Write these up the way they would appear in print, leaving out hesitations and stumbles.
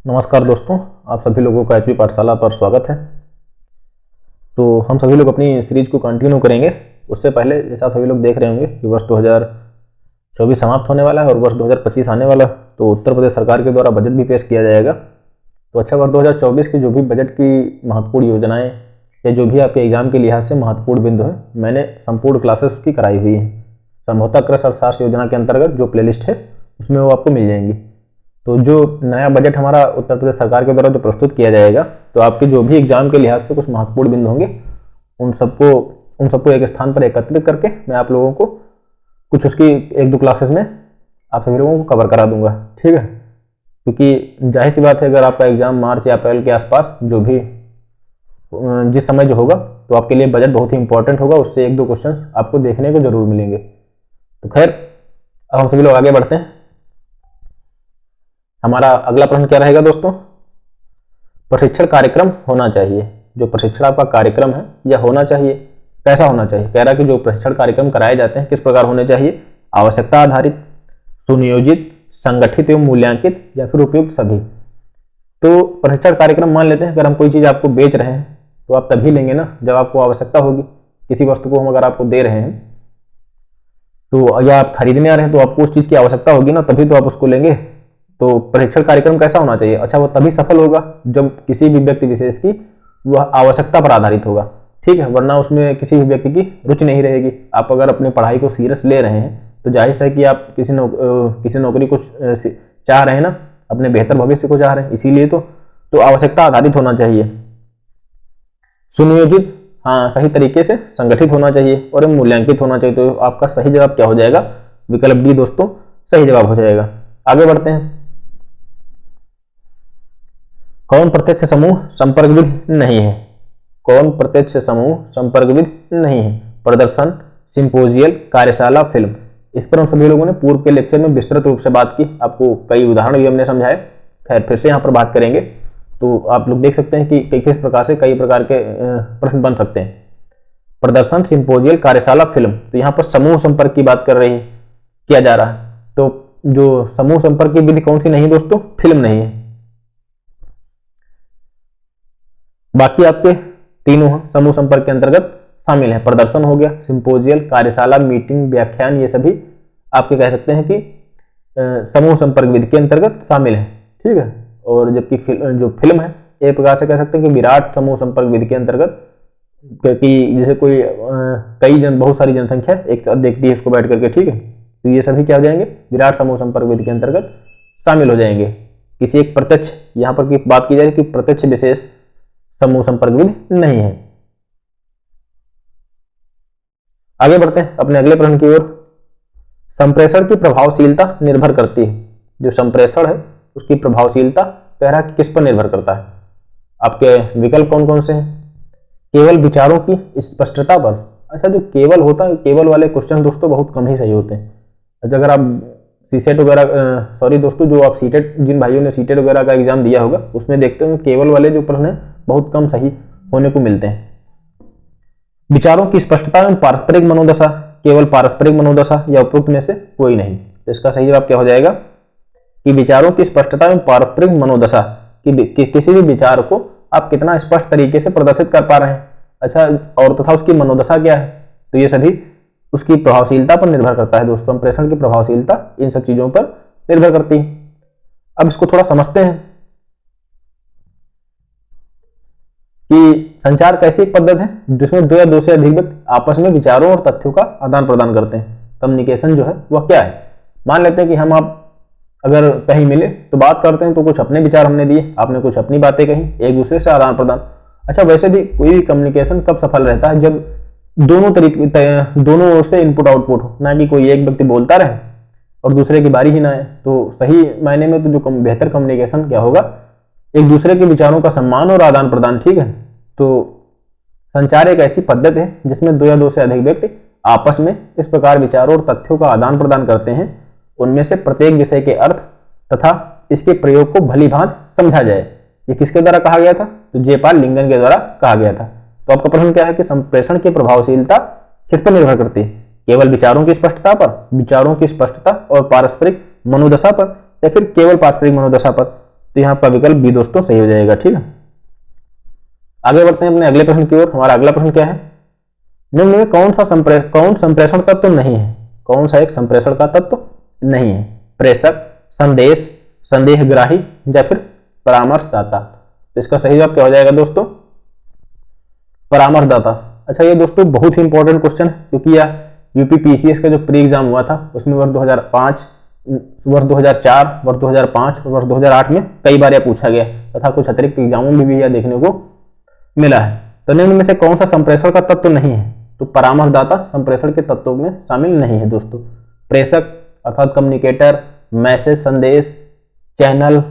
नमस्कार दोस्तों, आप सभी लोगों का एचपी पाठशाला पर स्वागत है। तो हम सभी लोग अपनी सीरीज को कंटिन्यू करेंगे। उससे पहले जैसा आप सभी लोग देख रहे होंगे कि वर्ष 2024 समाप्त होने वाला है और वर्ष 2025 आने वाला है। तो उत्तर प्रदेश सरकार के द्वारा बजट भी पेश किया जाएगा। तो अच्छा, वर्ष 2024 की जो भी बजट की महत्वपूर्ण योजनाएँ या जो भी आपके एग्जाम के लिहाज से महत्वपूर्ण बिंदु हैं, मैंने संपूर्ण क्लासेस की कराई हुई हैं। संभवतः कृषि अर्थशास्त्र योजना के अंतर्गत जो प्लेलिस्ट है उसमें वो आपको मिल जाएंगी। तो जो नया बजट हमारा उत्तर प्रदेश सरकार के द्वारा जो प्रस्तुत किया जाएगा, तो आपके जो भी एग्जाम के लिहाज से कुछ महत्वपूर्ण बिंदु होंगे उन सबको एक स्थान पर एकत्रित करके मैं आप लोगों को कुछ उसकी एक दो क्लासेस में आप सभी लोगों को कवर करा दूंगा। ठीक है, क्योंकि जाहिर सी बात है, अगर आपका एग्जाम मार्च या अप्रैल के आसपास जो भी जिस समय जो होगा, तो आपके लिए बजट बहुत ही इंपॉर्टेंट होगा। उससे एक दो क्वेश्चन आपको देखने को जरूर मिलेंगे। तो खैर, अब हम सभी लोग आगे बढ़ते हैं। हमारा अगला प्रश्न क्या रहेगा दोस्तों? प्रशिक्षण कार्यक्रम होना चाहिए। जो प्रशिक्षण आपका कार्यक्रम है यह होना चाहिए, कैसा होना चाहिए? कह रहा है कि जो प्रशिक्षण कार्यक्रम कराए जाते हैं किस प्रकार होने चाहिए? आवश्यकता आधारित, सुनियोजित, संगठित एवं मूल्यांकित या फिर उपयुक्त सभी। तो प्रशिक्षण कार्यक्रम मान लेते हैं, अगर हम कोई चीज आपको बेच रहे हैं तो आप तभी लेंगे ना जब आपको आवश्यकता होगी। किसी वस्तु को हम अगर आपको दे रहे हैं तो या आप खरीदने आ रहे हैं तो आपको उस चीज की आवश्यकता होगी ना, तभी तो आप उसको लेंगे। तो परीक्षण कार्यक्रम कैसा होना चाहिए? अच्छा, वो तभी सफल होगा जब किसी भी व्यक्ति विशेष की वह आवश्यकता पर आधारित होगा। ठीक है, वरना उसमें किसी भी व्यक्ति की रुचि नहीं रहेगी। आप अगर अपनी पढ़ाई को सीरियस ले रहे हैं तो जाहिर है कि आप किसी नौकरी को चाह रहे हैं ना, अपने बेहतर भविष्य को चाह रहे हैं, इसीलिए तो आवश्यकता आधारित होना चाहिए। सुनियोजित, हाँ, सही तरीके से संगठित होना चाहिए और मूल्यांकित होना चाहिए। तो आपका सही जवाब क्या हो जाएगा? विकल्प डी दोस्तों सही जवाब हो जाएगा। आगे बढ़ते हैं। कौन प्रत्यक्ष समूह संपर्क विधि नहीं है? कौन प्रत्यक्ष समूह संपर्क विधि नहीं है? प्रदर्शन, सिंपोजियल, कार्यशाला, फिल्म। इस पर हम सभी लोगों ने पूर्व के लेक्चर में विस्तृत रूप से बात की, आपको कई उदाहरण भी हमने समझाए। खैर, फिर से यहाँ पर बात करेंगे। तो आप लोग देख सकते हैं कि किस प्रकार से कई प्रकार के प्रश्न बन सकते हैं। प्रदर्शन, सिंपोजियल, कार्यशाला, फिल्म। तो यहाँ पर समूह संपर्क की बात किया जा रहा है। तो जो समूह संपर्क की विधि कौन सी नहीं है दोस्तों? फिल्म नहीं है। बाकी आपके तीनों समूह संपर्क के अंतर्गत शामिल हैं। प्रदर्शन हो गया, सिंपोजियल, कार्यशाला, मीटिंग, व्याख्यान, ये सभी आपके कह सकते हैं कि समूह संपर्क विधि के अंतर्गत शामिल है। ठीक है, और जबकि जो फिल्म है एक प्रकार से कह सकते हैं कि विराट समूह संपर्क विधि के अंतर्गत, क्योंकि जैसे कोई बहुत सारी जनसंख्या एक साथ देखती है इसको बैठ करके। ठीक है, तो ये सभी क्या हो जाएंगे? विराट समूह संपर्क विधि के अंतर्गत शामिल हो जाएंगे। किसी एक प्रत्यक्ष, यहाँ पर की बात की जाए कि प्रत्यक्ष विशेष समूह संपर्क विधि नहीं है। आगे बढ़ते हैं अपने अगले प्रश्न की ओर। संप्रेषण की प्रभावशीलता निर्भर करती है। जो संप्रेषण है उसकी प्रभावशीलता कह रहा है कि किस पर निर्भर करता है? आपके विकल्प कौन कौन से हैं? केवल विचारों की स्पष्टता पर। अच्छा, जो केवल होता है, केवल वाले क्वेश्चन दोस्तों बहुत कम ही सही होते हैं। अच्छा, अगर आप सीटेट वगैरह, सॉरी दोस्तों, जो आप सीटेट, जिन भाइयों ने सीटेट वगैरह का एग्जाम दिया होगा उसमें देखते हो केवल वाले जो प्रश्न है बहुत कम सही होने को मिलते हैं। विचारों की स्पष्टता एवं पारस्परिक मनोदशा, केवल पारस्परिक मनोदशा या उपयुक्त में से कोई नहीं। तो इसका सही जवाब क्या हो जाएगा कि विचारों की स्पष्टता एवं पारस्परिक मनोदशा कि किसी भी विचार को आप कितना स्पष्ट तरीके से प्रदर्शित कर पा रहे हैं। अच्छा, और तथा उसकी मनोदशा क्या है? तो ये सभी उसकी प्रभावशीलता पर निर्भर करता है दोस्तों। संप्रेषण की प्रभावशीलता इन सब चीजों पर निर्भर करती है। अब इसको थोड़ा समझते हैं कि संचार कैसी एक पद्धति है जिसमें दो या दो से अधिक व्यक्ति आपस में विचारों और तथ्यों का आदान प्रदान करते हैं। कम्युनिकेशन जो है वह क्या है? मान लेते हैं कि हम आप अगर कहीं मिले तो बात करते हैं, तो कुछ अपने विचार हमने दिए, आपने कुछ अपनी बातें कही, एक दूसरे से आदान प्रदान। अच्छा, वैसे भी कोई भी कम्युनिकेशन कब सफल रहता है? जब दोनों ओर से इनपुट आउटपुट हो, ना कि कोई एक व्यक्ति बोलता रहे और दूसरे की बारी ही ना आए। तो सही मायने में तो जो बेहतर कम्युनिकेशन क्या होगा? एक दूसरे के विचारों का सम्मान और आदान प्रदान। ठीक है, तो संचार एक ऐसी पद्धति है जिसमें दो या दो से अधिक व्यक्ति आपस में इस प्रकार विचारों और तथ्यों का आदान प्रदान करते हैं, उनमें से प्रत्येक विषय के अर्थ तथा इसके प्रयोग को भली भांति समझा जाए। ये किसके द्वारा कहा गया था? तो जयपाल लिंगन के द्वारा कहा गया था। तो आपका प्रश्न क्या है कि संप्रेषण की प्रभावशीलता किस पर निर्भर करती है? केवल विचारों की स्पष्टता पर, विचारों की स्पष्टता और पारस्परिक मनोदशा पर, या फिर केवल पारस्परिक मनोदशा पर? तो यहाँ आपका विकल्प बी दोस्तों सही हो जाएगा। ठीक है, आगे बढ़ते हैं अपने अगले प्रश्न की ओर। हमारा अगला प्रश्न क्या है, निम्न में कौन संप्रेषण तत्व नहीं है? कौन सा एक संप्रेषण का तत्व नहीं है? प्रेषक, संदेश, संदेहग्राही या फिर परामर्शदाता। तो इसका सही जवाब क्या हो जाएगा दोस्तों? परामर्शदाता। अच्छा, ये दोस्तों बहुत ही इंपॉर्टेंट क्वेश्चन है, क्योंकि यह यूपीपीसीएस का जो प्री एग्जाम हुआ था उसमें वर्ष 2005, वर्ष 2004, वर्ष 2005 और वर्ष 2008 में कई बार यह पूछा गया तथा कुछ अतिरिक्त एग्जामों में भी यह देखने को मिला है। तो निम्न में से कौन सा संप्रेषण का तत्व नहीं है? तो परामर्शदाता संप्रेषण के तत्वों में शामिल नहीं है दोस्तों। प्रेषक अर्थात कम्युनिकेटर, मैसेज संदेश, चैनल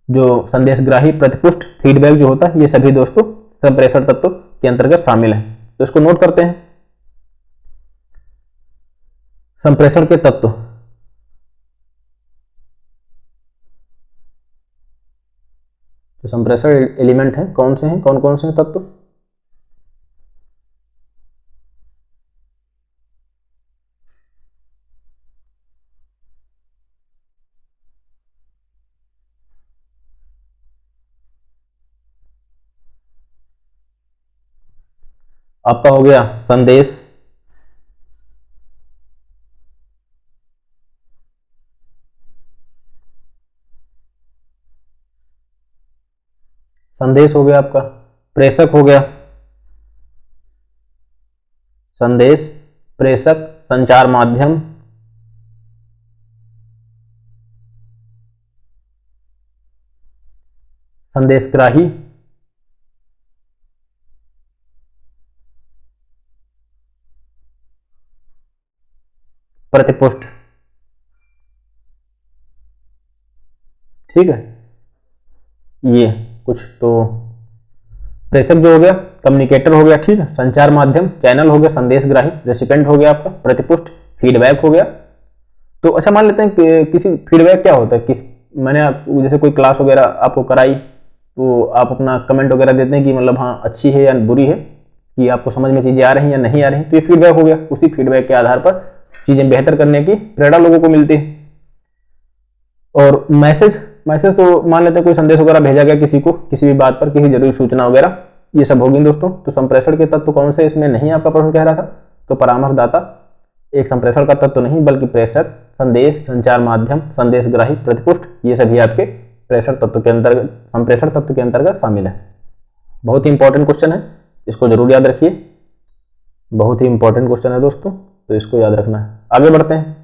जो संदेशग्राही, प्रतिपुष्ट फीडबैक जो होता है, ये सभी दोस्तों संप्रेषण तत्व के अंतर्गत शामिल है। तो इसको नोट करते हैं। संप्रेषण के तत्व, तो संप्रेषण एलिमेंट है, कौन से हैं, कौन कौन से हैं तत्व? आपका हो गया संदेश, संदेश हो गया आपका, प्रेषक हो गया, संदेश, प्रेषक, संचार माध्यम, संदेशग्राही, प्रतिपुष्ट। ठीक है, ये कुछ तो प्रेषक जो हो गया, कम्युनिकेटर हो गया, ठीक है, संचार माध्यम, चैनल हो गया, संदेशग्राही, रेसिपेंट हो गया आपका, प्रतिपुष्ट, फीडबैक हो गया। तो अच्छा, मान लेते हैं कि किसी फीडबैक क्या होता है, मैंने जैसे कोई क्लास वगैरह आपको कराई तो आप अपना कमेंट वगैरह देते हैं कि मतलब हाँ अच्छी है या बुरी है, कि आपको समझ में चीज़ें आ रही हैं या नहीं आ रही, तो ये फीडबैक हो गया। उसी फीडबैक के आधार पर चीज़ें बेहतर करने की प्रेरणा लोगों को मिलती है। और मैसेज तो मान लेते हैं कोई संदेश वगैरह भेजा गया किसी को, किसी भी बात पर, किसी जरूरी सूचना वगैरह, ये सब होगी दोस्तों। तो संप्रेषण के तत्व कौन से इसमें नहीं, आपका प्रश्न कह रहा था। तो परामर्शदाता एक संप्रेषण का तत्व नहीं, बल्कि प्रेषक, संदेश, संचार माध्यम, संदेशग्राही, प्रतिपुष्ट, ये सभी आपके प्रेषण तत्व के अंतर्गत, संप्रेषण तत्व के अंतर्गत शामिल है। बहुत ही इंपॉर्टेंट क्वेश्चन है, इसको जरूर याद रखिए। बहुत ही इंपॉर्टेंट क्वेश्चन है दोस्तों, तो इसको याद रखना है। आगे बढ़ते हैं।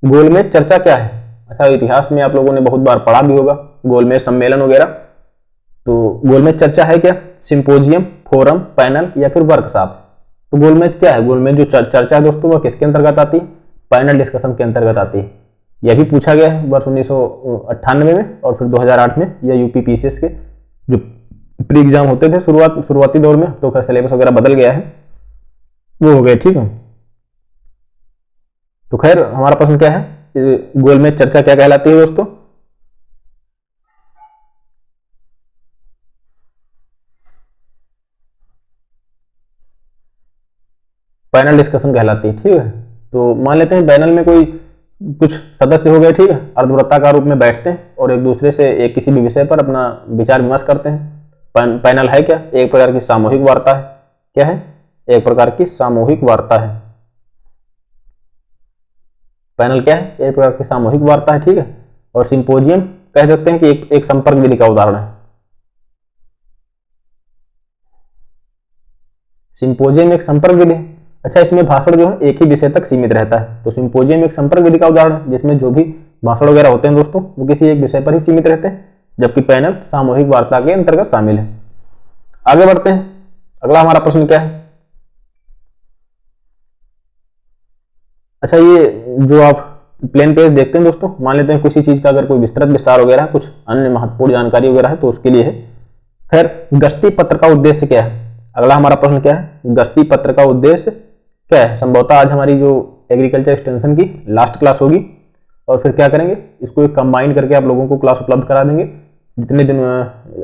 गोलमेज चर्चा क्या है? अच्छा, इतिहास में आप लोगों ने बहुत बार पढ़ा भी होगा गोलमेज सम्मेलन वगैरह। तो गोलमेज चर्चा है क्या? सिंपोजियम, फोरम, पैनल या फिर वर्कशॉप। तो गोलमेज क्या है? गोलमेज जो चर्चा है दोस्तों, वह किसके अंतर्गत आती है? पैनल डिस्कशन के अंतर्गत आती है। यह भी पूछा गया है वर्ष 1998 में और फिर 2008 में। यह यूपीपीसीएस के जो प्री एग्जाम होते थे शुरुआती दौर में, तो सिलेबस वगैरह बदल गया है, वो हो गए। ठीक है, तो खैर हमारा प्रश्न क्या है, गोलमेज चर्चा क्या कहलाती है दोस्तों? पैनल डिस्कशन कहलाती है। ठीक है, तो मान लेते हैं पैनल में कोई कुछ सदस्य हो गए, ठीक है, अर्धवृत्ताकार रूप में बैठते हैं और एक दूसरे से एक किसी भी विषय पर अपना विचार विमर्श करते हैं। पैनल है क्या? एक प्रकार की सामूहिक वार्ता है। क्या है? एक प्रकार की सामूहिक वार्ता है। पैनल क्या है? एक प्रकार की सामूहिक वार्ता है। ठीक है, और सिंपोजियम कह सकते हैं कि एक संपर्क विधि का उदाहरण है। सिंपोजियम एक संपर्क विधि है। अच्छा, इसमें भाषण जो है एक ही विषय तक सीमित रहता है। तो सिंपोजियम एक संपर्क विधि का उदाहरण है, जिसमें जो भी भाषण वगैरह होते हैं दोस्तों, वो किसी एक विषय पर ही सीमित रहते हैं, जबकि पैनल सामूहिक वार्ता के अंतर्गत शामिल है। आगे बढ़ते हैं। अगला हमारा प्रश्न क्या है? अच्छा, ये जो आप प्लेन पेज देखते हैं दोस्तों, मान लेते हैं किसी चीज का अगर कोई विस्तार वगैरह, कुछ अन्य महत्वपूर्ण जानकारी वगैरह है, तो उसके लिए है। खैर, गश्ती पत्र का उद्देश्य क्या है? अगला हमारा प्रश्न क्या है? गश्ती पत्र का उद्देश्य क्या है? संभवतः आज हमारी जो एग्रीकल्चर एक्सटेंशन की लास्ट क्लास होगी, और फिर क्या करेंगे, इसको एक कंबाइन करके आप लोगों को क्लास उपलब्ध करा देंगे। जितने दिन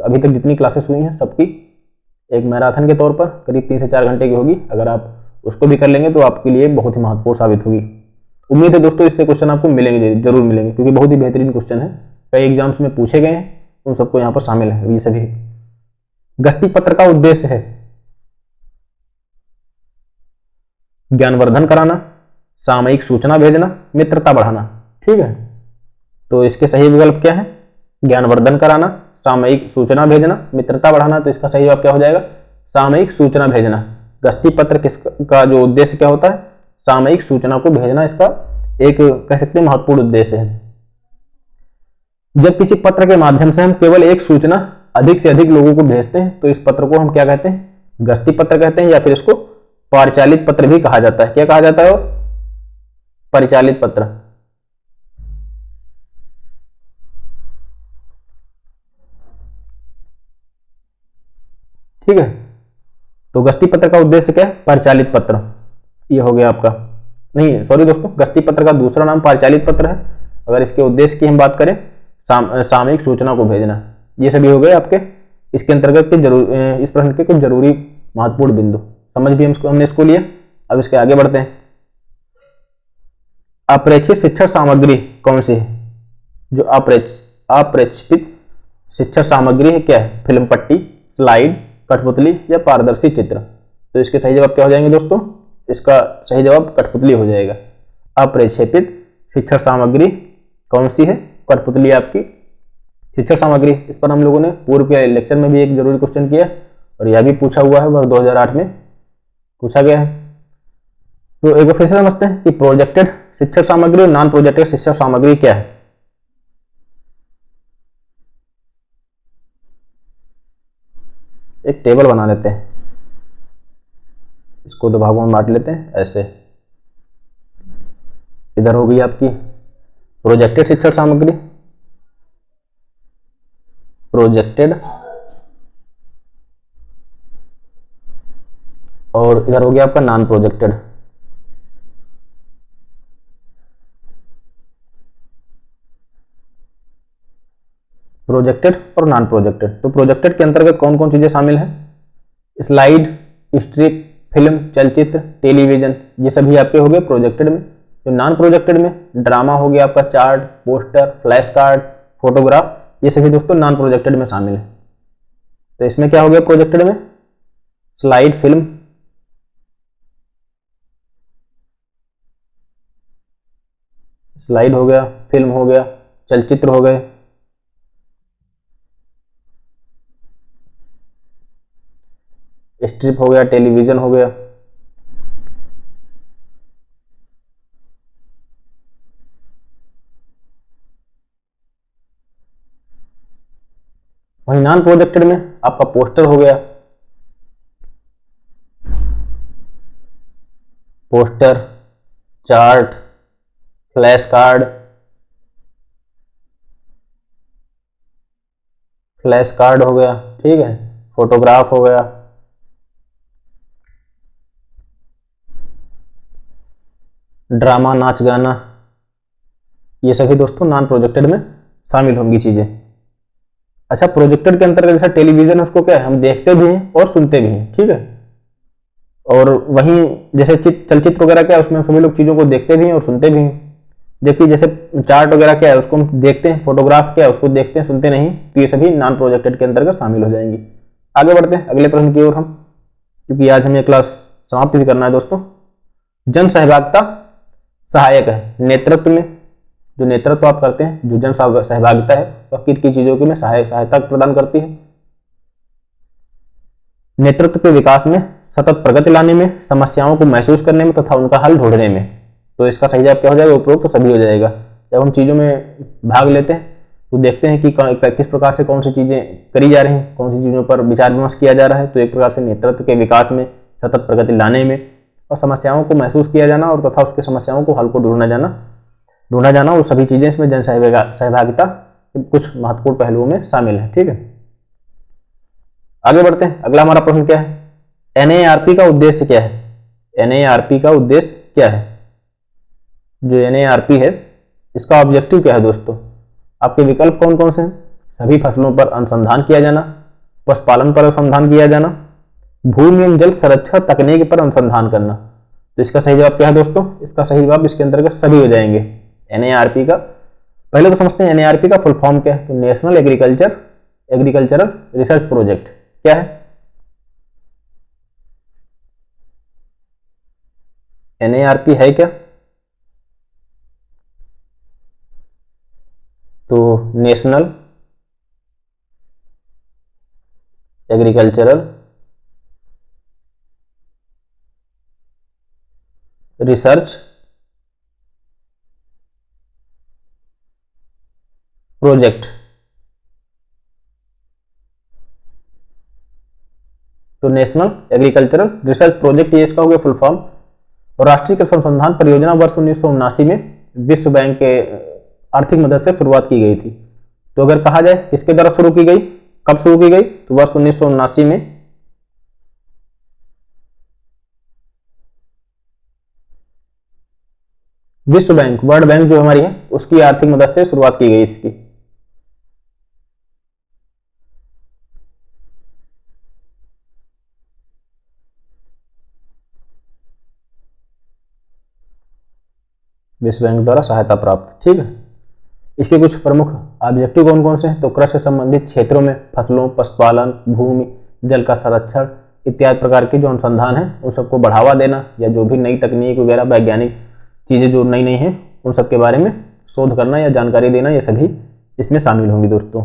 अभी तक जितनी क्लासेस हुई हैं सबकी एक मैराथन के तौर पर करीब 3 से 4 घंटे की होगी। अगर आप उसको भी कर लेंगे तो आपके लिए बहुत ही महत्वपूर्ण साबित होगी। उम्मीद है दोस्तों इससे क्वेश्चन आपको मिलेंगे, जरूर मिलेंगे, क्योंकि बहुत ही बेहतरीन क्वेश्चन है, कई एग्जाम्स में पूछे गए हैं, उन सबको यहाँ पर शामिल है ये सभी। गस्ती पत्र का उद्देश्य है ज्ञानवर्धन कराना, सामयिक सूचना भेजना, मित्रता बढ़ाना। ठीक है, तो इसके सही विकल्प क्या है? ज्ञानवर्धन कराना, सामयिक सूचना भेजना, मित्रता बढ़ाना। तो इसका सही जवाब क्या हो जाएगा? सामयिक सूचना भेजना। गस्ती पत्र किसका जो उद्देश्य क्या होता है? सामयिक सूचना को भेजना इसका एक कह सकते हैं महत्वपूर्ण उद्देश्य है। जब किसी पत्र के माध्यम से हम केवल एक सूचना अधिक से अधिक लोगों को भेजते हैं तो इस पत्र को हम क्या कहते हैं? गस्ती पत्र कहते हैं, या फिर इसको परिचालित पत्र भी कहा जाता है। क्या कहा जाता है? परिचालित पत्र। ठीक है, तो गस्ती पत्र का उद्देश्य क्या है? परिचालित पत्र। ये हो गया आपका, नहीं सॉरी दोस्तों, गस्ती पत्र का दूसरा नाम परिचालित पत्र है। अगर इसके उद्देश्य की हम बात करें, सामयिक सूचना को भेजना। ये सभी हो गए आपके इसके अंतर्गत के इस प्रश्न के कुछ जरूरी महत्वपूर्ण बिंदु। समझ भी हमने इसको लिया। अब इसके आगे बढ़ते हैं। अप्रेक्षित शिक्षण सामग्री कौन सी है? जो अप्रेक्षित शिक्षण सामग्री है क्या है? फिल्म पट्टी, स्लाइड, कठपुतली या पारदर्शी चित्र। तो इसके सही जवाब क्या हो जाएंगे दोस्तों? इसका सही जवाब कठपुतली हो जाएगा। अप्रेक्षेपित शिक्षण सामग्री कौन सी है? कठपुतली आपकी शिक्षण सामग्री। इस पर हम लोगों ने पूर्व के लेक्चर में भी एक जरूरी क्वेश्चन किया और यह भी पूछा हुआ है, वर्ष 2008 में पूछा गया है। तो एक बार फिर से समझते हैं कि प्रोजेक्टेड शिक्षण सामग्री और नॉन प्रोजेक्टेड शिक्षण सामग्री क्या है। एक टेबल बना लेते हैं, इसको दो भागों में बांट लेते हैं ऐसे। इधर हो गई आपकी प्रोजेक्टेड शिक्षण सामग्री, प्रोजेक्टेड, और इधर हो गया आपका नॉन प्रोजेक्टेड। प्रोजेक्टेड और नॉन प्रोजेक्टेड। तो प्रोजेक्टेड के अंतर्गत कौन कौन चीजें शामिल है? स्लाइड, स्ट्रिप, फिल्म, चलचित्र, टेलीविजन, ये सभी आपके हो गए प्रोजेक्टेड में। जो नॉन प्रोजेक्टेड में ड्रामा हो गया आपका, chart, poster, flash card, photograph, ये सभी दोस्तों नॉन प्रोजेक्टेड में शामिल है। तो इसमें क्या हो गया प्रोजेक्टेड में? स्लाइड, फिल्म, स्लाइड हो गया, फिल्म हो गया, चलचित्र हो गए, स्ट्रिप हो गया, टेलीविजन हो गया। वही नॉन प्रोजेक्टेड में आपका पोस्टर हो गया, poster, chart, flash card, flash card हो गया, ठीक है, फोटोग्राफ हो गया, ड्रामा, नाच गाना, ये सभी दोस्तों नॉन प्रोजेक्टेड में शामिल होंगी चीजें। अच्छा, प्रोजेक्टेड के अंतर्गत जैसा टेलीविजन है उसको क्या है? हम देखते भी हैं और सुनते भी हैं, ठीक है। और वहीं जैसे चलचित्र वगैरह क्या है, उसमें सभी लोग चीजों को देखते भी हैं और सुनते भी हैं। जबकि जैसे चार्ट वगैरह क्या है, उसको हम देखते हैं, फोटोग्राफ क्या है, उसको देखते हैं, सुनते नहीं। तो ये सभी नॉन प्रोजेक्टेड के अंतर्गत शामिल हो जाएंगी। आगे बढ़ते हैं अगले प्रश्न की ओर हम, क्योंकि आज हमें क्लास समाप्त भी करना है दोस्तों। जन सहभागिता सहायक है नेतृत्व में। जो नेतृत्व आप करते हैं, जो जन सहभागिता है, वह किन की चीजों की में सहायता प्रदान करती है? नेतृत्व के विकास में, सतत प्रगति लाने में, समस्याओं को महसूस करने में तथा उनका हल ढूंढने में। तो इसका सही जवाब क्या हो जाएगा? उपरोक्त तो सभी हो जाएगा। जब हम चीजों में भाग लेते हैं तो देखते हैं कि किस प्रकार से कौन सी चीजें करी जा रही हैं, कौन सी चीजों पर विचार विमर्श किया जा रहा है। तो एक प्रकार से नेतृत्व के विकास में, सतत प्रगति लाने में, और समस्याओं को महसूस किया जाना, और तथा उसके समस्याओं को हल को ढूंढा जाना, वो सभी चीजें इसमें जन सहभागिता कुछ महत्वपूर्ण पहलुओं में शामिल है, ठीक है। आगे बढ़ते हैं। अगला हमारा प्रश्न क्या है? एनएआरपी का उद्देश्य क्या है? एनएआरपी का उद्देश्य क्या है? जो एनएआरपी है इसका ऑब्जेक्टिव क्या है दोस्तों? आपके विकल्प कौन कौन से हैं? सभी फसलों पर अनुसंधान किया जाना, पशुपालन पर अनुसंधान किया जाना, भूमि एवं जल संरक्षण तकनीक पर अनुसंधान करना। तो इसका सही जवाब क्या है दोस्तों? इसका सही जवाब इसके अंतर्गत सभी हो जाएंगे। NARP का पहले तो समझते हैं NARP का फुल फॉर्म क्या है। तो नेशनल एग्रीकल्चरल रिसर्च प्रोजेक्ट क्या है? NARP है क्या? तो नेशनल एग्रीकल्चरल रिसर्च प्रोजेक्ट। तो नेशनल एग्रीकल्चरल रिसर्च प्रोजेक्ट ये इसका हो गया फुल फॉर्म। और राष्ट्रीय कृषि अनुसंधान परियोजना वर्ष 1979 में विश्व बैंक के आर्थिक मदद से शुरुआत की गई थी। तो अगर कहा जाए किसके द्वारा शुरू की गई, कब शुरू की गई, तो वर्ष 1979 में विश्व बैंक, वर्ल्ड बैंक जो हमारी है, उसकी आर्थिक मदद से शुरुआत की गई इसकी। विश्व बैंक द्वारा सहायता प्राप्त। ठीक है, इसके कुछ प्रमुख ऑब्जेक्टिव कौन कौन से हैं? तो कृषि संबंधित क्षेत्रों में फसलों, पशुपालन, भूमि, जल का संरक्षण इत्यादि प्रकार के जो अनुसंधान है उन सबको बढ़ावा देना, या जो भी नई तकनीक वगैरह वैज्ञानिक चीज़ें जो नई नई हैं उन सब के बारे में शोध करना या जानकारी देना, ये सभी इसमें शामिल होंगी दोस्तों।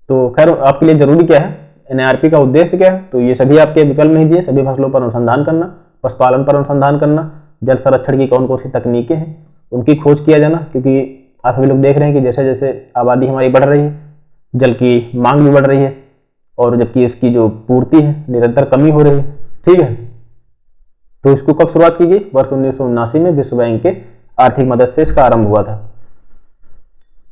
तो खैर आपके लिए जरूरी क्या है, NARP का उद्देश्य क्या है? तो ये सभी आपके विकल्प में ही दिए, सभी फसलों पर अनुसंधान करना, पशुपालन पर अनुसंधान करना, जल संरक्षण की कौन कौन सी तकनीकें हैं उनकी खोज किया जाना, क्योंकि आप सभी लोग देख रहे हैं कि जैसे जैसे आबादी हमारी बढ़ रही है, जल की मांग भी बढ़ रही है, और जबकि इसकी जो पूर्ति है निरंतर कमी हो रही है। ठीक है, तो इसको कब शुरुआत की गई? वर्ष 1979 में विश्व बैंक के आर्थिक मदद से इसका आरंभ हुआ था।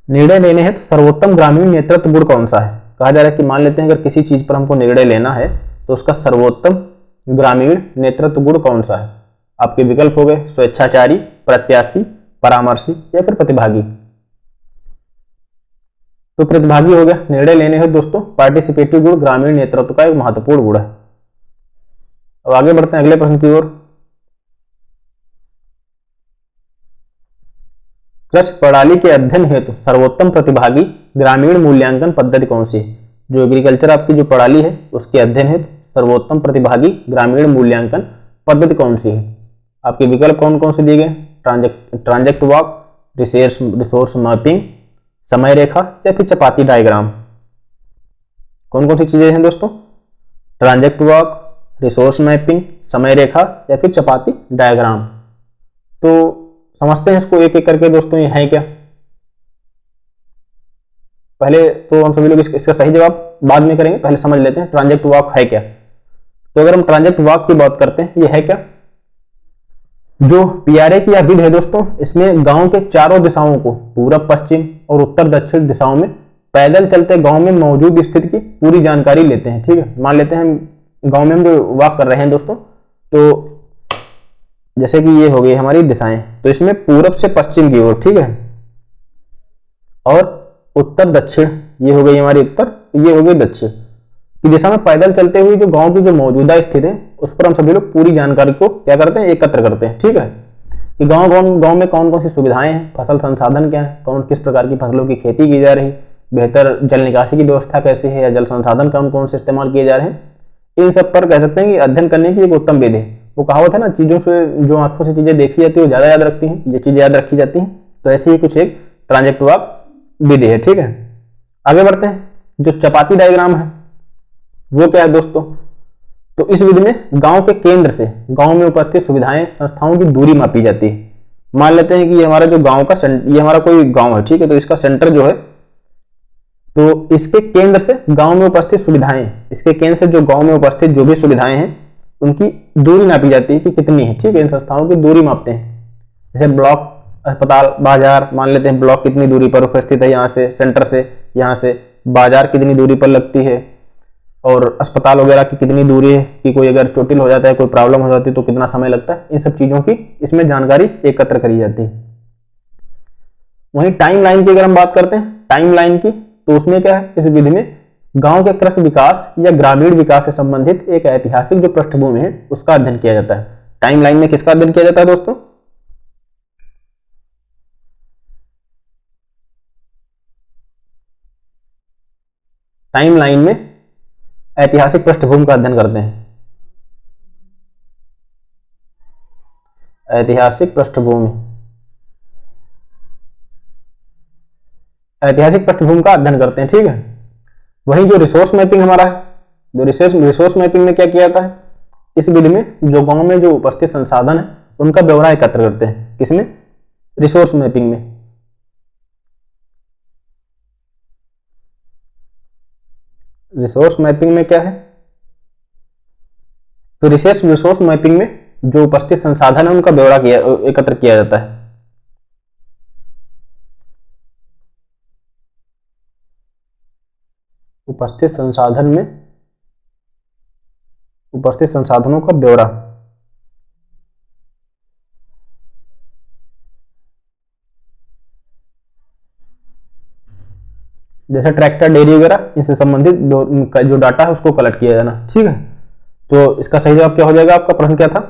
निर्णय लेने हैं तो सर्वोत्तम ग्रामीण नेतृत्व गुण कौन सा है? कहा जा रहा है कि मान लेते हैं अगर किसी चीज पर हमको निर्णय लेना है तो उसका सर्वोत्तम ग्रामीण नेतृत्व गुण कौन सा है? आपके विकल्प हो गए स्वेच्छाचारी, प्रत्याशी, परामर्शी या फिर प्रतिभागी। तो प्रतिभागी हो गया। निर्णय लेने हैं दोस्तों पार्टिसिपेटिव गुण ग्रामीण नेतृत्व का एक महत्वपूर्ण गुण है। अब आगे बढ़ते हैं अगले प्रश्न की ओर। कृषि प्रणाली के अध्ययन हेतु सर्वोत्तम प्रतिभागी ग्रामीण मूल्यांकन पद्धति कौन सी है? जो एग्रीकल्चर आपकी जो प्रणाली है उसके अध्ययन हेतु सर्वोत्तम प्रतिभागी ग्रामीण मूल्यांकन पद्धति कौन सी है? आपके विकल्प कौन कौन से दिए गए? ट्रांजेक्ट वॉक, रिसोर्स मैपिंग, समय रेखा या फिर चपाती डायग्राम। कौन कौन सी चीजें हैं दोस्तों? ट्रांजेक्ट वॉक, रिसोर्स मैपिंग, समय रेखा या फिर चपाती डायग्राम। तो समझते हैं इसको एक एक करके दोस्तों, ये है क्या। पहले तो हम सभी लोग इसका सही जवाब बाद में करेंगे, पहले समझ लेते हैं ट्रांजेक्ट वॉक है क्या। तो अगर हम ट्रांजेक्ट वॉक की बात करते हैं, ये है क्या? जो PRA की यह विधि है दोस्तों, इसमें गांव के चारों दिशाओं को, पूरब, पश्चिम और उत्तर दक्षिण दिशाओं में पैदल चलते गांव में मौजूद स्थिति की पूरी जानकारी लेते हैं। ठीक है, मान लेते हैं हम गांव में हम जो वॉक कर रहे हैं दोस्तों, तो जैसे कि ये हो गई हमारी दिशाएं, तो इसमें पूरब से पश्चिम की ओर, ठीक है, और उत्तर दक्षिण, ये हो गई हमारी उत्तर, ये हो गई दक्षिण की दिशा में पैदल चलते हुए जो गांव की जो मौजूदा स्थिति है उस पर हम सभी लोग पूरी जानकारी को क्या करते हैं, एकत्र करते हैं। ठीक है, कि गांव में कौन कौन सी सुविधाएं हैं, फसल संसाधन क्या है, कौन किस प्रकार की फसलों की खेती की जा रही, बेहतर जल निकासी की व्यवस्था कैसी है, या जल संसाधन कौन कौन से इस्तेमाल किए जा रहे हैं, इन सब पर कह सकते हैं कि अध्ययन करने की एक उत्तम विधि है। वो कहावत है ना, चीजों से जो आंखों से चीजें देखी जाती है वो ज्यादा याद रखती हैं, ये चीजें याद रखी जाती हैं। तो ऐसी ही कुछ एक ट्रांजेक्ट वॉक विधि है। ठीक है, आगे बढ़ते हैं। जो चपाती डायग्राम है वो क्या है दोस्तों? तो इस विधि में गांव के केंद्र से गांव में उपस्थित सुविधाएं, संस्थाओं की दूरी मापी जाती है। मान लेते हैं कि ये हमारा जो गांव का ये हमारा कोई गांव है, ठीक है, तो इसका सेंटर जो है, तो इसके केंद्र से गांव में उपस्थित सुविधाएं, इसके केंद्र से जो गांव में उपस्थित जो भी सुविधाएं हैं उनकी दूरी नापी जाती है कि कितनी है। ठीक है, इन संस्थाओं की दूरी मापते हैं। जैसे ब्लॉक, अस्पताल, बाजार, मान लेते हैं ब्लॉक कितनी दूरी पर उपस्थित है, यहाँ से सेंटर से, यहाँ से बाजार कितनी दूरी पर लगती है, और अस्पताल वगैरह की कितनी दूरी है, कि कोई अगर चोटिल हो जाता है, कोई प्रॉब्लम हो जाती है तो कितना समय लगता है, इन सब चीजों की इसमें जानकारी एकत्र करी जाती है। वहीं टाइम लाइन की अगर हम बात करते हैं, टाइम लाइन की, तो उसमें क्या है, इस विधि में गांव के कृषि विकास या ग्रामीण विकास से संबंधित एक ऐतिहासिक जो पृष्ठभूमि है उसका अध्ययन किया जाता है। टाइमलाइन में किसका अध्ययन किया जाता है दोस्तों? टाइमलाइन में ऐतिहासिक पृष्ठभूमि का अध्ययन करते हैं। ऐतिहासिक पृष्ठभूमि, ऐतिहासिक पृष्ठभूमि का अध्ययन करते हैं, ठीक है। वहीं जो रिसोर्स मैपिंग हमारा है, जो रिसोर्स मैपिंग में क्या किया जाता है, इस विधि में जो गांव में जो उपस्थित संसाधन है उनका ब्यौरा एकत्र करते हैं। किसमें? रिसोर्स मैपिंग में। रिसोर्स मैपिंग में क्या है? तो रिसोर्स मैपिंग में जो उपस्थित संसाधन है उनका ब्यौरा एकत्र किया जाता है। उपस्थित संसाधनों का ब्यौरा। जैसे ट्रैक्टर, डेयरी वगैरह, इनसे संबंधित जो डाटा है उसको कलेक्ट किया जाना, ठीक है। तो इसका सही जवाब क्या हो जाएगा? आपका प्रश्न क्या था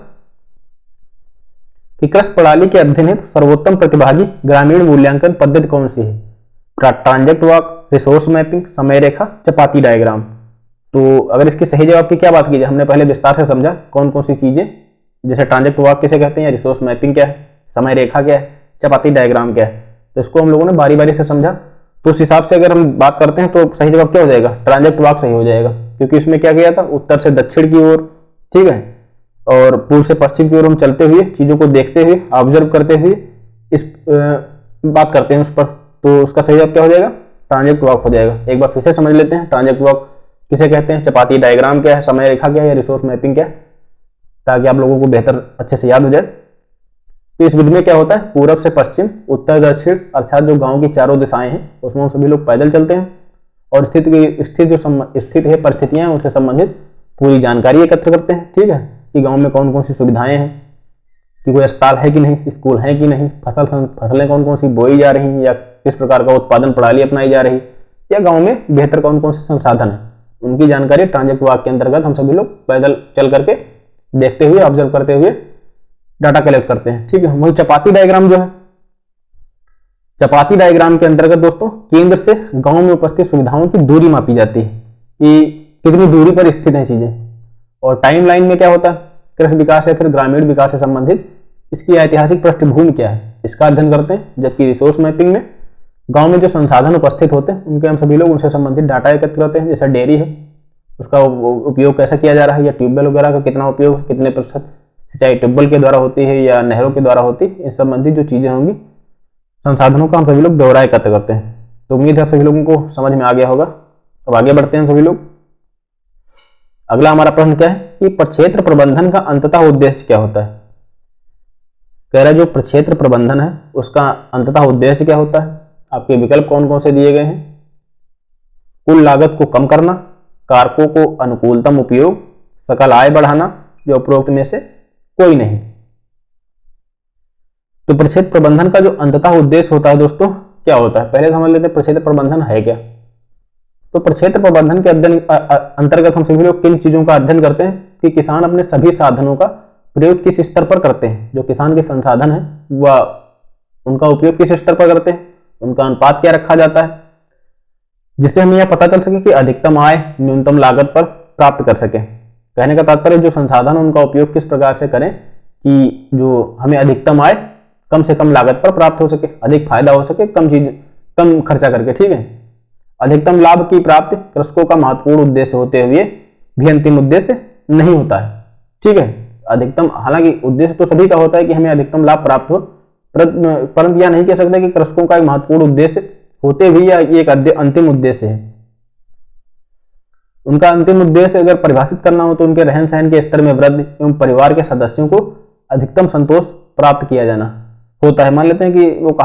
कि कृषि प्रणाली के अध्ययन हेतु सर्वोत्तम प्रतिभागी ग्रामीण मूल्यांकन पद्धति कौन सी है? ट्रांजेक्ट वॉक, रिसोर्स मैपिंग, समय रेखा, चपाती डायग्राम। तो अगर इसके सही जवाब की क्या बात की जाए, हमने पहले विस्तार से समझा कौन कौन सी चीजें, जैसे ट्रांजेक्ट वॉक किसे कहते हैं, या रिसोर्स मैपिंग क्या है, समय रेखा क्या है, चपाती डायग्राम क्या है। तो इसको हम लोगों ने बारी बारी से समझा। तो उस हिसाब से अगर हम बात करते हैं तो सही जवाब क्या हो जाएगा? ट्रांजेक्ट वॉक सही हो जाएगा, क्योंकि इसमें क्या किया था, उत्तर से दक्षिण की ओर, ठीक है, और पूर्व से पश्चिम की ओर हम चलते हुए चीजों को देखते हुए, ऑब्जर्व करते हुए इस बात करते हैं उस पर। तो उसका सही जवाब क्या हो जाएगा? ट्रांजेक्ट वॉक हो जाएगा। एक बार फिर से समझ लेते हैं, ट्रांजेक्ट वॉक किसे कहते हैं, चपाती डायग्राम क्या है, समय रेखा क्या है, या रिसोर्स मैपिंग क्या है, ताकि आप लोगों को बेहतर अच्छे से याद हो जाए। तो इस विधि में क्या होता है, पूरब से पश्चिम, उत्तर दक्षिण, अर्थात जो गांव की चारों दिशाएं हैं उसमें हम सभी लोग पैदल चलते हैं और स्थित है परिस्थितियां हैं उनसे संबंधित पूरी जानकारी एकत्र करते हैं, ठीक है, कि गांव में कौन कौन सी सुविधाएं हैं, कि कोई अस्पताल है कि नहीं, स्कूल है कि नहीं, फसलें कौन कौन सी बोई जा रही हैं, या किस प्रकार का उत्पादन प्रणाली अपनाई जा रही, या गांव में बेहतर कौन कौन से संसाधन है, उनकी जानकारी ट्रांजेक्ट वॉक के अंतर्गत हम सभी लोग पैदल चल करके देखते हुए, ऑब्जर्व करते हुए डाटा कलेक्ट करते हैं, ठीक है। वही चपाती डायग्राम जो है, चपाती डायग्राम के अंतर्गत दोस्तों केंद्र से गांव में उपस्थित सुविधाओं की दूरी मापी जाती है कि कितनी दूरी पर स्थित है चीजें। और टाइमलाइन में क्या होता है, कृषि विकास या फिर ग्रामीण विकास से संबंधित इसकी ऐतिहासिक पृष्ठभूमि क्या है, इसका अध्ययन करते हैं। जबकि रिसोर्स मैपिंग में गांव में जो संसाधन उपस्थित होते हैं उनके हम सभी लोग उनसे संबंधित डाटा एकत्र करते हैं। जैसे डेयरी है, उसका उपयोग कैसा किया जा रहा है, या ट्यूबवेल वगैरह का कितना उपयोग, कितने प्रतिशत सिंचाई ट्यूबवेल के द्वारा होती है या नहरों के द्वारा होती है, इस संबंधित जो चीजें होंगी संसाधनों का हम सभी लोग ब्यौरा एकत्र करते हैं। तो उम्मीद है सभी लोगों को समझ में आ गया होगा। अब आगे बढ़ते हैं सभी लोग। अगला हमारा प्रश्न क्या है कि प्रक्षेत्र प्रबंधन का अंततः उद्देश्य क्या होता है। कह रहा है जो प्रक्षेत्र प्रबंधन है उसका अंततः उद्देश्य क्या होता है। आपके विकल्प कौन कौन से दिए गए हैं। कुल लागत को कम करना, कारकों को अनुकूलतम उपयोग, सकल आय बढ़ाना, जो उपरोक्त में से कोई नहीं। तो प्रक्षेत्र प्रबंधन का जो अंततः उद्देश्य होता है दोस्तों क्या होता है, पहले समझ लेते हैं प्रक्षेत्र प्रबंधन है क्या। तो प्रक्षेत्र प्रबंधन के अध्ययन अंतर्गत हम सभी लोग किन चीजों का अध्ययन करते हैं कि किसान अपने सभी साधनों का प्रयोग किस स्तर पर करते हैं। जो किसान के संसाधन है वह उनका उपयोग किस स्तर पर करते हैं, उनका अनुपात क्या रखा जाता है, जिससे हमें यह पता चल सके कि अधिकतम आय न्यूनतम लागत पर प्राप्त कर सके। कहने का तात्पर्य जो संसाधन उनका उपयोग किस प्रकार से करें कि जो हमें अधिकतम आय कम से कम लागत पर प्राप्त हो सके, अधिक फायदा हो सके, कम खर्चा करके, ठीक है। अधिकतम लाभ की प्राप्ति कृषकों का महत्वपूर्ण उद्देश्य होते हुए भी अंतिम उद्देश्य नहीं होता है, ठीक है। अधिकतम, हालांकि उद्देश्य तो सभी का होता है कि हमें अधिकतम लाभ प्राप्त हो, परंतु यह नहीं कह सकते कि कृषकों का एक महत्वपूर्ण उद्देश्य होते हुए या एक अंतिम उद्देश्य है। उनका अंतिम उद्देश्य अगर परिभाषित करना हो तो उनके रहन सहन के स्तर में वृद्धि एवं परिवार के सदस्यों को अधिकतम संतोष प्राप्त किया जाना होता है। मान लेते हैं कि वो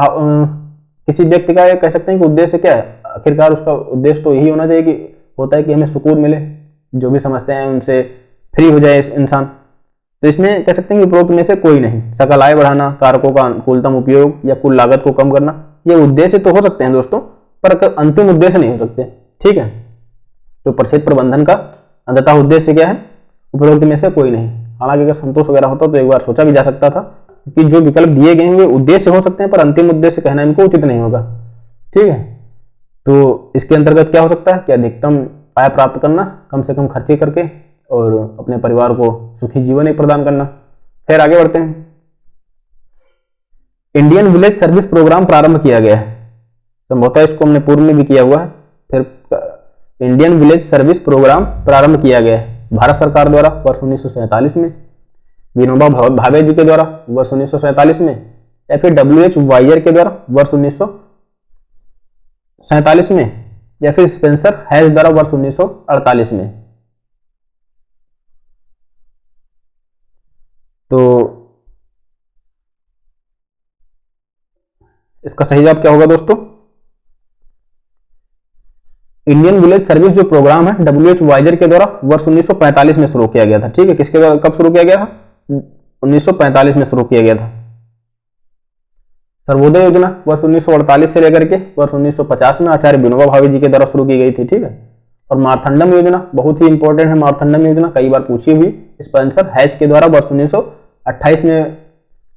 किसी व्यक्ति का कह सकते हैं कि उद्देश्य क्या है, आखिरकार उसका उद्देश्य तो यही होना चाहिए कि होता है कि हमें सुकून मिले, जो भी समस्याएं हैं उनसे फ्री हो जाए इंसान। तो इसमें कह सकते हैं कि उपरोक्त में से कोई नहीं। सकल आय बढ़ाना, कारकों का अनुकूलतम उपयोग या कुल लागत को कम करना, ये उद्देश्य तो हो सकते हैं दोस्तों, पर अंतिम उद्देश्य नहीं हो सकते, ठीक है। तो प्रक्षेत्र प्रबंधन का अंततः उद्देश्य क्या है, उपरोक्त में से कोई नहीं। हालांकि अगर संतोष वगैरह होता तो एक बार सोचा भी जा सकता था कि जो विकल्प दिए गए हैं उद्देश्य हो सकते हैं पर अंतिम उद्देश्य कहना इनको उचित नहीं होगा। ठीक है, तो इसके अंतर्गत क्या हो सकता है कि अधिकतम आय प्राप्त करना, कम से कम खर्चे करके और अपने परिवार को सुखी जीवन एक प्रदान करना। फिर आगे बढ़ते हैं। इंडियन विलेज सर्विस प्रोग्राम प्रारंभ किया गया है, संभवतः इसको हमने पूर्व में भी किया हुआ है। फिर इंडियन विलेज सर्विस प्रोग्राम प्रारंभ किया गया है भारत सरकार द्वारा वर्ष 1947 में, विनोबा भावे जी के द्वारा वर्ष 1947 में, या फिर WH वाइयर के द्वारा वर्ष 1947 में, या फिर स्पेंसर हैज द्वारा वर्ष 1948 में। तो इसका सही जवाब क्या होगा दोस्तों? इंडियन विलेज सर्विस जो प्रोग्राम है WH वाइजर के द्वारा वर्ष 1945 में शुरू किया गया था। ठीक है, किसके द्वारा, कब शुरू किया गया था? 1945 में शुरू किया गया था। सर्वोदय योजना वर्ष 1948 से लेकर के वर्ष 1950 में आचार्य विनोबा भावे जी के द्वारा शुरू की गई थी। ठीक है, और मार्थंडम योजना बहुत ही इंपॉर्टेंट है। मार्थंडम योजना कई बार पूछी हुई, स्पेंसर हैज के द्वारा वर्ष 1928 में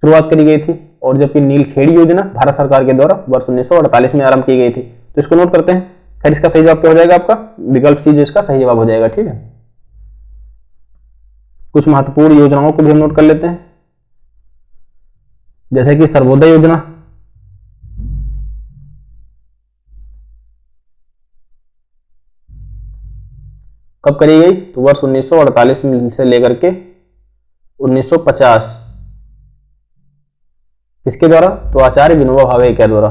शुरुआत करी गई थी, और जबकि नीलखेड़ी योजना भारत सरकार के द्वारा वर्ष 1948 में आरंभ की गई थी। तो इसको नोट करते हैं। खैर इसका सही जवाब क्या हो जाएगा? आपका विकल्प सी जो इसका सही जवाब हो जाएगा। ठीक है, कुछ महत्वपूर्ण योजनाओं को भी हम नोट कर लेते हैं, जैसे कि सर्वोदय योजना। कब करी गई? तो वर्ष 1948 से लेकर के 1950। किसके द्वारा? तो आचार्य विनोबा भावे के द्वारा,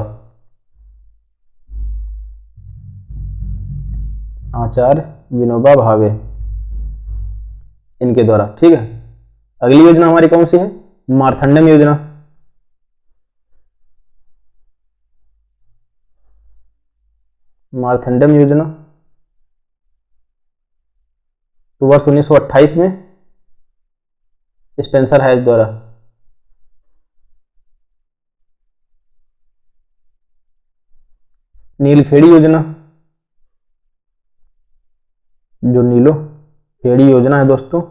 आचार्य विनोबा भावे इनके द्वारा। ठीक है, अगली योजना हमारी कौन सी है? मार्थंडम योजना। मार्थंडम योजना तो वर्ष 1928 में स्पेंसर हैज द्वारा। नीलखेड़ी योजना, जो नीलखेड़ी योजना है दोस्तों,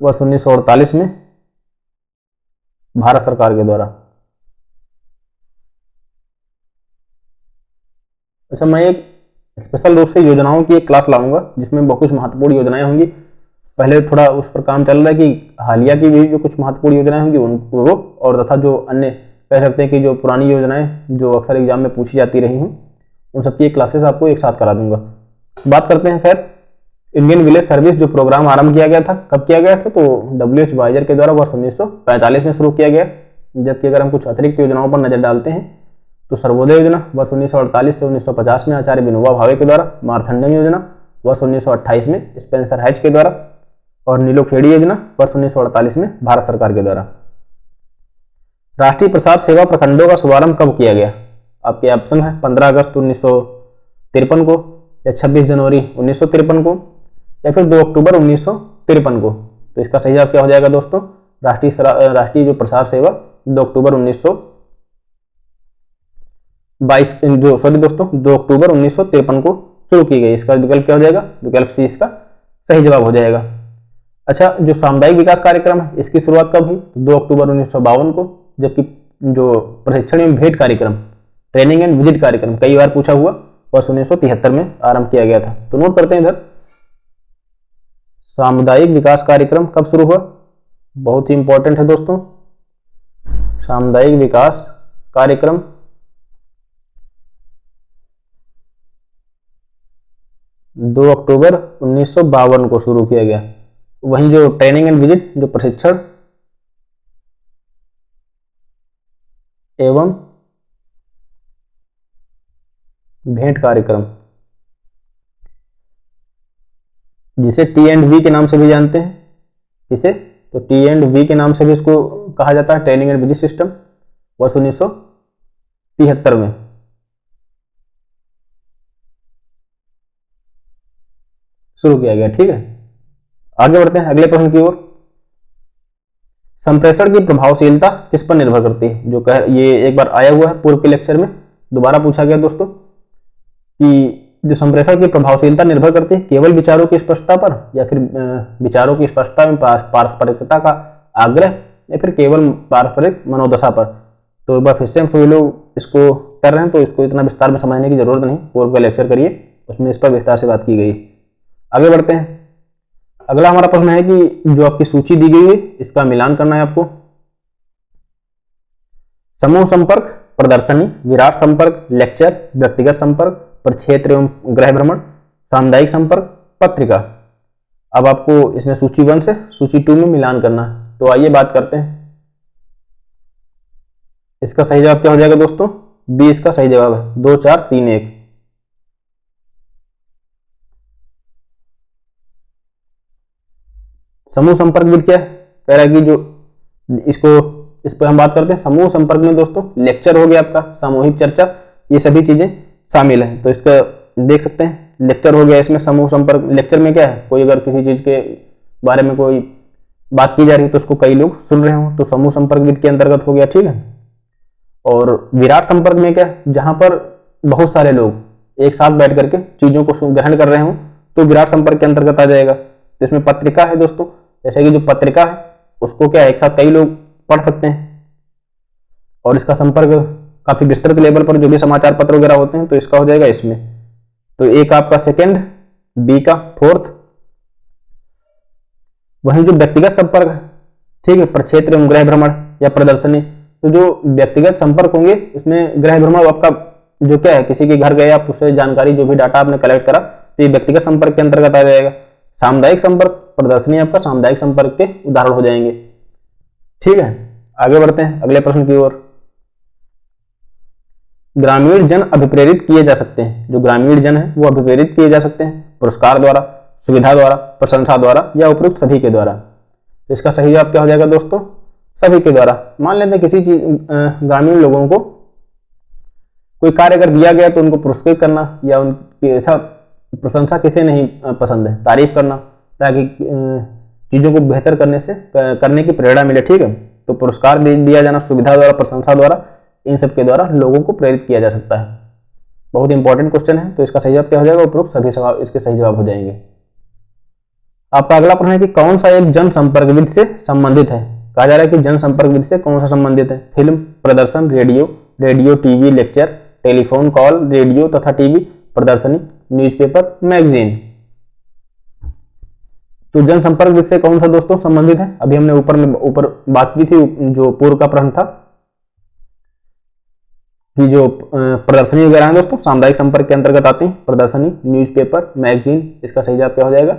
वर्ष 1948 में भारत सरकार के द्वारा। अच्छा, मैं एक स्पेशल रूप से योजनाओं की एक क्लास लाऊंगा जिसमें बहुत कुछ महत्वपूर्ण योजनाएं होंगी। पहले थोड़ा उस पर काम चल रहा है कि हालिया की भी जो कुछ महत्वपूर्ण योजनाएं होंगी वो, और तथा जो अन्य कह सकते हैं कि जो पुरानी योजनाएं जो अक्सर एग्जाम में पूछी जाती रही हैं, उन सबकी एक क्लासेस आपको एक साथ करा दूंगा। बात करते हैं खैर इंडियन विलेज सर्विस जो प्रोग्राम आरंभ किया गया था, कब किया गया था? तो WH वाइजर के द्वारा वर्ष 1945 में शुरू किया गया। जबकि अगर हम कुछ अतिरिक्त योजनाओं पर नजर डालते हैं तो सर्वोदय योजना वर्ष 1948 से 1950 में आचार्य विनोबा भावे के द्वारा, मार्थंडम योजना वर्ष 1928 में स्पेंसर हैज के द्वारा, और नीलखेड़ी योजना वर्ष 1948 में भारत सरकार के द्वारा। राष्ट्रीय प्रसार सेवा प्रखंडों का शुभारंभ कब किया गया? आपके ऑप्शन है 15 अगस्त 1953 को, या 26 जनवरी 1953 को, या फिर 2 अक्टूबर 1953 को। तो इसका सही जवाब क्या हो जाएगा दोस्तों? राष्ट्रीय जो प्रसार सेवा 2 अक्टूबर 1953 को शुरू की गई। इसका विकल्प क्या हो जाएगा? विकल्प सी इसका सही जवाब हो जाएगा। अच्छा, जो सामुदायिक विकास कार्यक्रम है इसकी शुरुआत कब हुई? 2 अक्टूबर 1952 को। जबकि जो प्रशिक्षण एवं भेंट कार्यक्रम, ट्रेनिंग एंड विजिट कार्यक्रम, कई बार पूछा हुआ, वर्ष 1973 में आरंभ किया गया था। तो नोट करते हैं इधर, सामुदायिक विकास कार्यक्रम कब शुरू हुआ? बहुत ही इंपॉर्टेंट है दोस्तों। सामुदायिक विकास कार्यक्रम 2 अक्टूबर 1952 को शुरू किया गया। वहीं जो ट्रेनिंग एंड विजिट, जो प्रशिक्षण एवं भेंट कार्यक्रम, जिसे T&V के नाम से भी जानते हैं, इसे तो T&V के नाम से भी इसको कहा जाता है, ट्रेनिंग एंड विजिट सिस्टम, वर्ष 1973 में शुरू किया गया। ठीक है, आगे बढ़ते हैं अगले प्रश्न की ओर। संप्रेषण की प्रभावशीलता किस पर निर्भर करती है? जो ये एक बार आया हुआ है पूर्व के लेक्चर में, दोबारा पूछा गया दोस्तों कि जो संप्रेषण की प्रभावशीलता निर्भर करती है केवल विचारों की स्पष्टता पर, या फिर विचारों की स्पष्टता में पारस्परिकता का आग्रह, या फिर केवल पारस्परिक मनोदशा पर। तो एक बार फिर से हम सभी लोग इसको कर रहे हैं, तो इसको इतना विस्तार में समझने की जरूरत नहीं, पूर्व का लेक्चर करिए, उसमें इस पर विस्तार से बात की गई। आगे बढ़ते हैं। अगला हमारा प्रश्न है कि जो आपकी सूची दी गई है इसका मिलान करना है आपको। समूह संपर्क, प्रदर्शनी, विराट संपर्क, लेक्चर, व्यक्तिगत संपर्क, प्रक्षेत्र एवं गृह भ्रमण, सामुदायिक संपर्क, पत्रिका। अब आपको इसमें सूची 1 से सूची 2 में मिलान करना है। तो आइए बात करते हैं। इसका सही जवाब क्या हो जाएगा दोस्तों? बी इसका सही जवाब है, 2 4 3 1। समूह संपर्क विधि क्या है? कह रहा है कि जो इस पर हम बात करते हैं। समूह संपर्क में दोस्तों लेक्चर हो गया आपका, सामूहिक चर्चा, ये सभी चीजें शामिल हैं। तो इसका देख सकते हैं, लेक्चर हो गया इसमें। समूह संपर्क लेक्चर में क्या है, कोई अगर किसी चीज के बारे में कोई बात की जा रही है तो उसको कई लोग सुन रहे हो, तो समूह संपर्क विधि के अंतर्गत हो गया, ठीक है। और विराट संपर्क में क्या है, जहां पर बहुत सारे लोग एक साथ बैठ करके चीजों को ग्रहण कर रहे हो, तो विराट संपर्क के अंतर्गत आ जाएगा। तो इसमें पत्रिका है दोस्तों, जैसे कि जो पत्रिका है उसको क्या है, एक साथ कई लोग पढ़ सकते हैं, और इसका संपर्क काफी विस्तृत लेवल पर जो भी समाचार पत्र वगैरह होते हैं, तो इसका हो जाएगा इसमें। तो एक आपका सेकंड, बी का 4th। वहीं जो व्यक्तिगत संपर्क, ठीक है, प्रक्षेत्र एवं गृह भ्रमण या प्रदर्शनी, तो जो व्यक्तिगत संपर्क होंगे इसमें गृह भ्रमण आपका जो क्या है, किसी के घर गए आप, उससे जानकारी जो भी डाटा आपने कलेक्ट करा, तो ये व्यक्तिगत संपर्क के अंतर्गत आ जाएगा। सामुदायिक संपर्क, प्रदर्शनी आपका सामुदायिक संपर्क के उदाहरण हो जाएंगे, ठीक है। आगे बढ़ते हैं अगले प्रश्न की ओर। ग्रामीण जन अभिप्रेरित किए जा सकते हैं। जो ग्रामीण जन है वो अभिप्रेरित किए जा सकते हैं पुरस्कार द्वारा, सुविधा द्वारा, प्रशंसा द्वारा, या उपयुक्त सभी के द्वारा। तो इसका सही जवाब क्या हो जाएगा दोस्तों? सभी के द्वारा। मान लेते हैं किसी चीज ग्रामीण लोगों को कोई कार्य अगर दिया गया तो उनको पुरस्कृत करना, या उनकी ऐसा प्रशंसा किसे नहीं पसंद है, तारीफ करना, ताकि चीजों को बेहतर करने की प्रेरणा मिले, ठीक है। तो पुरस्कार दिया जाना, सुविधा द्वारा, प्रशंसा द्वारा, इन सब के द्वारा लोगों को प्रेरित किया जा सकता है। बहुत इंपॉर्टेंट क्वेश्चन है। तो इसका सही जवाब क्या हो जाएगा? उपरोक्त सभी सवाल इसके सही जवाब हो जाएंगे। आपका अगला प्रश्न है कि कौन सा एक जनसंपर्क विधि से संबंधित है। कहा जा रहा है कि जनसंपर्क विधि से कौन सा संबंधित है? फिल्म, प्रदर्शन, radio, TV, lecture, telephone call, radio तथा टीवी, प्रदर्शनी, न्यूज़पेपर, मैगजीन। तो जनसंपर्क विधि से कौन सा दोस्तों संबंधित है? अभी हमने ऊपर बात की थी, जो पूर्व का प्रश्न था कि जो प्रदर्शनी वगैरह है दोस्तों सामुदायिक संपर्क के अंतर्गत आते हैं। प्रदर्शनी, न्यूज़पेपर, मैगजीन, इसका सही जवाब क्या हो जाएगा?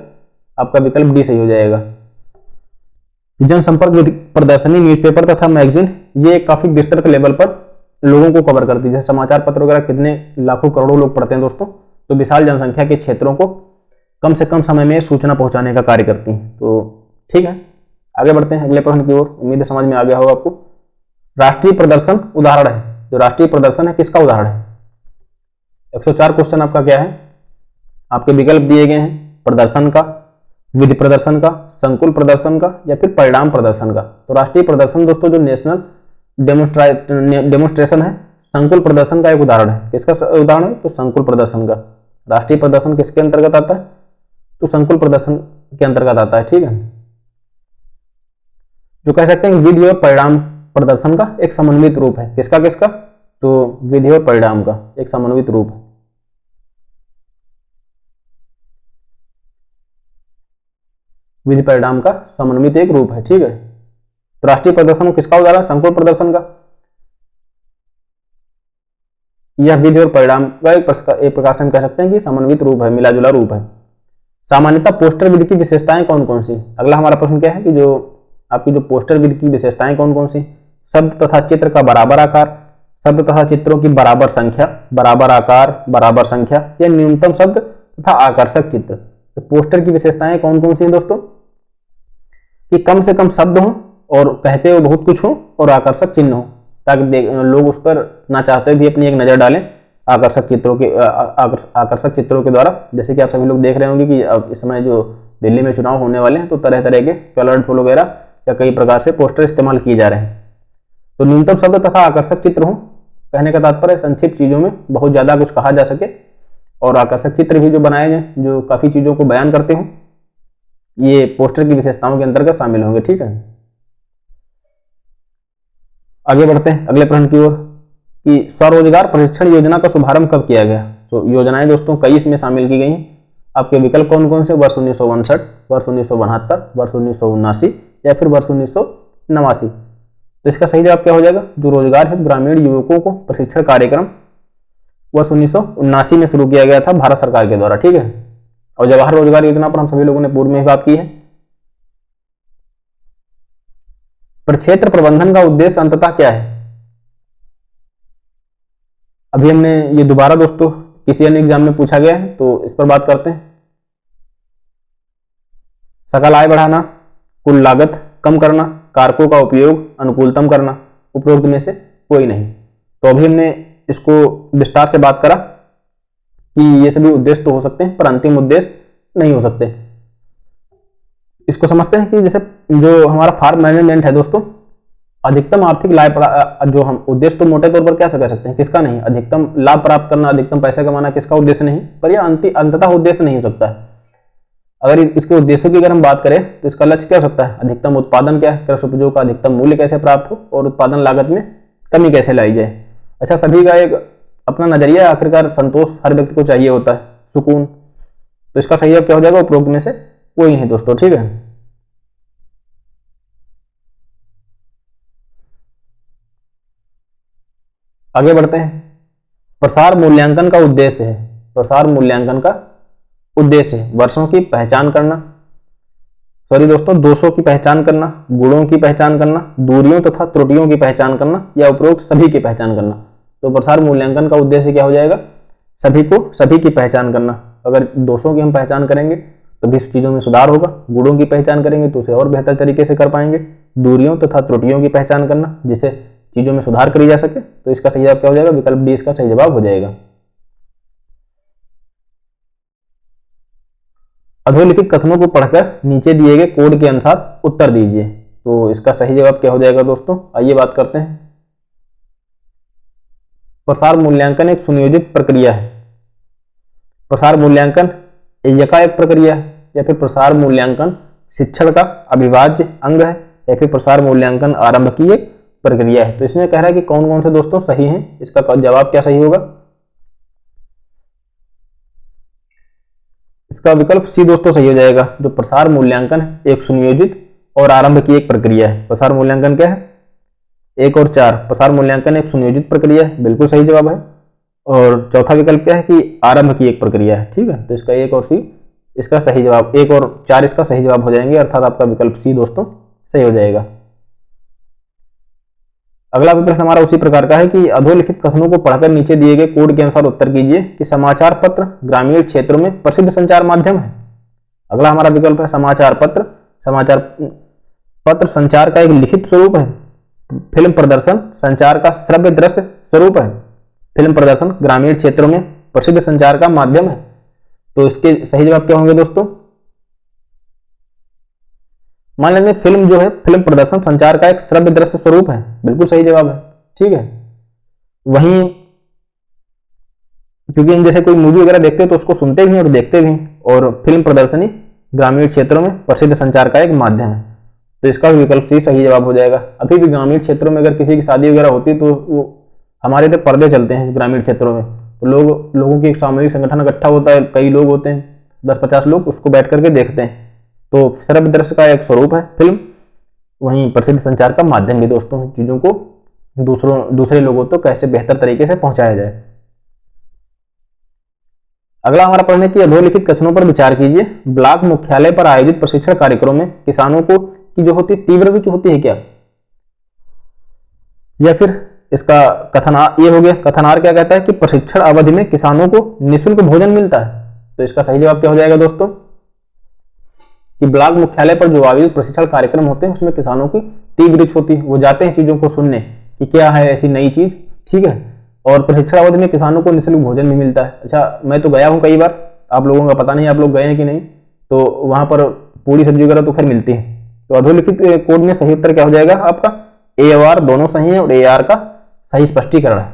आपका विकल्प डी सही हो जाएगा। जनसंपर्क विधि प्रदर्शनी, न्यूज़पेपर तथा मैगजीन ये काफी विस्तृत लेवल पर लोगों को कवर करती है। जैसे समाचार पत्र वगैरह कितने लाखों करोड़ों लोग पढ़ते हैं दोस्तों, तो विशाल जनसंख्या के क्षेत्रों को कम से कम समय में सूचना पहुंचाने का कार्य करती हैं। तो ठीक है, आगे बढ़ते हैं अगले प्रश्न की ओर। उम्मीद है समझ में आ गया होगा आपको। राष्ट्रीय प्रदर्शन उदाहरण है। जो राष्ट्रीय प्रदर्शन है किसका उदाहरण है? 104 क्वेश्चन आपका क्या है, आपके विकल्प दिए गए हैं। प्रदर्शन का, विधि प्रदर्शन का, संकुल प्रदर्शन का, या फिर परिणाम प्रदर्शन का। तो राष्ट्रीय प्रदर्शन दोस्तों जो नेशनल डेमोन्स्ट्रेशन है, संकुल प्रदर्शन का एक उदाहरण है। किसका उदाहरण है? तो संकुल प्रदर्शन का। राष्ट्रीय प्रदर्शन किसके अंतर्गत आता है? तो संकुल प्रदर्शन के अंतर्गत आता है, ठीक है। जो कह सकते हैं विधि और परिणाम प्रदर्शन का एक समन्वित रूप है। किसका किसका? तो विधि और परिणाम का एक समन्वित रूप है। विधि परिणाम का समन्वित एक रूप है, ठीक है। तो राष्ट्रीय प्रदर्शन किसका उदाहरण? संकुल प्रदर्शन का। यह विधि और परिणाम का एक प्रकार से हम कह सकते हैं कि समन्वित रूप है, मिला जुला रूप है। सामान्यतः पोस्टर विधि की विशेषताएं कौन कौन सी? अगला हमारा प्रश्न क्या है कि जो आपकी जो पोस्टर विधि की विशेषताएं कौन कौन सी? शब्द तथा चित्र का बराबर आकार, शब्द तथा चित्रों की बराबर संख्या, बराबर आकार, बराबर संख्या, या न्यूनतम शब्द तथा आकर्षक चित्र। तो पोस्टर की विशेषताएं कौन कौन सी हैं दोस्तों? कि कम से कम शब्द हो और कहते हुए बहुत कुछ हो और आकर्षक चिन्ह हो, ताकि लोग उस पर ना चाहते भी अपनी एक नजर डालें आकर्षक चित्रों के द्वारा। जैसे कि आप सभी लोग देख रहे होंगे कि अब इस समय जो दिल्ली में चुनाव होने वाले हैं तो तरह तरह के कलरफुल वगैरह या कई प्रकार से पोस्टर इस्तेमाल किए जा रहे हैं। तो न्यूनतम शब्द तथा आकर्षक चित्र हो, कहने का तात्पर्य संक्षिप्त चीजों में बहुत ज्यादा कुछ कहा जा सके और आकर्षक चित्र भी जो बनाए जाए जो काफ़ी चीज़ों को बयान करते हों, ये पोस्टर की विशेषताओं के अंतर्गत शामिल होंगे। ठीक है, आगे बढ़ते हैं अगले प्रश्न की ओर कि स्वरोजगार प्रशिक्षण योजना का शुभारंभ कब किया गया। तो योजनाएं दोस्तों कई इसमें शामिल की गई हैं। आपके विकल्प कौन कौन से, वर्ष 1959, वर्ष 1972, वर्ष 1979 या फिर वर्ष 1989। तो इसका सही जवाब क्या हो जाएगा, जो रोजगार है ग्रामीण युवकों को प्रशिक्षण कार्यक्रम वर्ष 1979 में शुरू किया गया था भारत सरकार के द्वारा। ठीक है, और जवाहर रोजगार योजना पर हम सभी लोगों ने पूर्व में ही बात की है। प्रक्षेत्र प्रबंधन का उद्देश्य अंततः क्या है। अभी हमने ये दोबारा दोस्तों किसी अन्य एग्जाम में पूछा गया है, तो इस पर बात करते हैं। सकल आय बढ़ाना, कुल लागत कम करना, कारकों का उपयोग अनुकूलतम करना, उपरोक्त में से कोई नहीं। तो अभी हमने इसको विस्तार से बात करा कि ये सभी उद्देश्य तो हो सकते हैं पर अंतिम उद्देश्य नहीं हो सकते। इसको समझते हैं कि जैसे जो हमारा फार्म मैनेजमेंट है दोस्तों, अधिकतम आर्थिक लाभ, जो हम उद्देश्य तो मोटे तौर पर क्या कह सकते हैं, किसका नहीं, अधिकतम लाभ प्राप्त करना, अधिकतम पैसा कमाना किसका उद्देश्य नहीं, पर यह अंततः उद्देश्य नहीं हो सकता है। अगर इसके उद्देश्यों की अगर हम बात करें तो इसका लक्ष्य क्या हो सकता है, अधिकतम उत्पादन क्या है, कृषि उपजों का अधिकतम मूल्य कैसे प्राप्त हो और उत्पादन लागत में कमी कैसे लाई जाए। अच्छा, सभी का एक अपना नजरिया, आखिरकार संतोष हर व्यक्ति को चाहिए होता है, सुकून। तो इसका सही जवाब क्या हो जाएगा, उपरोक्त में से कोई नहीं दोस्तों। ठीक है, आगे बढ़ते हैं। प्रसार मूल्यांकन का उद्देश्य है, प्रसार मूल्यांकन का उद्देश्य है वर्षों की पहचान करना, सॉरी दोस्तों दोषों की पहचान करना, गुणों की पहचान करना, दूरियों तथा त्रुटियों की पहचान करना या उपरोक्त सभी की पहचान करना। तो प्रसार मूल्यांकन का उद्देश्य क्या हो जाएगा, सभी की पहचान करना। अगर दोषों की हम पहचान करेंगे तो भी चीजों में सुधार होगा, गुणों की पहचान करेंगे तो उसे और बेहतर तरीके से कर पाएंगे, दूरियों तथा त्रुटियों की पहचान करना जिससे चीजों में सुधार करी जा सके। तो इसका सही जवाब क्या हो जाएगा, विकल्प डी इसका सही जवाब हो जाएगा। अधोलिखित कथनों को पढ़कर नीचे दिए गए कोड के अनुसार उत्तर दीजिए। तो इसका सही जवाब क्या हो जाएगा दोस्तों, आइए बात करते हैं। प्रसार मूल्यांकन एक सुनियोजित प्रक्रिया है। प्रसार मूल्यांकन एकाएक प्रक्रिया है या फिर प्रसार मूल्यांकन शिक्षण का अविभाज्य अंग है या फिर प्रसार मूल्यांकन आरंभ की एक प्रक्रिया है। तो इसमें कह रहा है कि कौन कौन से दोस्तों सही हैं, इसका जवाब क्या सही होगा, इसका विकल्प सी दोस्तों सही हो जाएगा। जो प्रसार मूल्यांकन है एक सुनियोजित और आरंभ की एक प्रक्रिया है। प्रसार मूल्यांकन क्या है, 1 और 4, प्रसार मूल्यांकन एक सुनियोजित प्रक्रिया है, बिल्कुल सही जवाब है। और चौथा विकल्प क्या है कि आरंभ की एक प्रक्रिया है। ठीक है, तो इसका 1 और सी इसका सही जवाब, 1 और 4 इसका सही जवाब हो जाएंगे, अर्थात आपका विकल्प सी दोस्तों सही हो जाएगा। अगला प्रश्न हमारा उसी प्रकार का है कि अधोलिखित कथनों को पढ़कर नीचे दिए गए कोड के अनुसार उत्तर कीजिए कि समाचार पत्र ग्रामीण क्षेत्रों में प्रसिद्ध संचार माध्यम है। अगला हमारा विकल्प है समाचार पत्र। समाचार पत्र संचार का एक लिखित स्वरूप है। फिल्म प्रदर्शन संचार का श्रव्य दृश्य स्वरूप है। फिल्म प्रदर्शन ग्रामीण क्षेत्रों में प्रसिद्ध संचार का माध्यम है। तो इसके सही जवाब क्या होंगे दोस्तों, मान लेंगे फिल्म जो है, फिल्म प्रदर्शन संचार का एक श्रव्य दृश्य स्वरूप है, बिल्कुल सही जवाब है। ठीक है, वहीं क्योंकि हम जैसे कोई मूवी वगैरह देखते हैं तो उसको सुनते भी हैं और देखते भी हैं, और फिल्म प्रदर्शनी ग्रामीण क्षेत्रों में प्रसिद्ध संचार का एक माध्यम है। तो इसका विकल्प सी सही जवाब हो जाएगा। अभी भी ग्रामीण क्षेत्रों में अगर किसी की शादी वगैरह होती है तो वो हमारे इधर पर्दे चलते हैं ग्रामीण क्षेत्रों में, तो लोगों की एक सामूहिक संगठन इकट्ठा होता है, कई लोग होते हैं, 10-50 लोग, उसको बैठ करके देखते हैं। तो श्रव्य दृश्य का एक स्वरूप है फिल्म, वहीं प्रसिद्ध संचार का माध्यम भी दोस्तों, चीजों को दूसरे लोगों तक कैसे बेहतर तरीके से पहुंचाया जाए। अगला हमारा प्रश्न है कि अधोलिखित कथनों पर विचार कीजिए। ब्लॉक मुख्यालय पर आयोजित प्रशिक्षण कार्यक्रम में किसानों को की जो होती तीव्र रुचि होती है क्या, या फिर इसका कथन ये हो गया। कथन आर क्या कहता है कि प्रशिक्षण अवधि में किसानों को निःशुल्क भोजन मिलता है। तो इसका सही जवाब क्या हो जाएगा दोस्तों, कि ब्लॉक मुख्यालय पर जो आयोजित प्रशिक्षण कार्यक्रम होते हैं उसमें किसानों की तीव्र रुचि होती है, वो जाते हैं चीजों को सुनने कि क्या है ऐसी नई चीज। ठीक है, और प्रशिक्षण अवधि में किसानों को निःशुल्क भोजन भी मिलता है। अच्छा, मैं तो गया हूँ कई बार, आप लोगों का पता नहीं आप लोग गए हैं कि नहीं, तो वहां पर पूरी सब्जी वगैरह तो खैर मिलती है। तो अधोलिखित कोड में सही उत्तर क्या हो जाएगा आपका, ए और आर दोनों सही है और ए आर का सही स्पष्टीकरण है।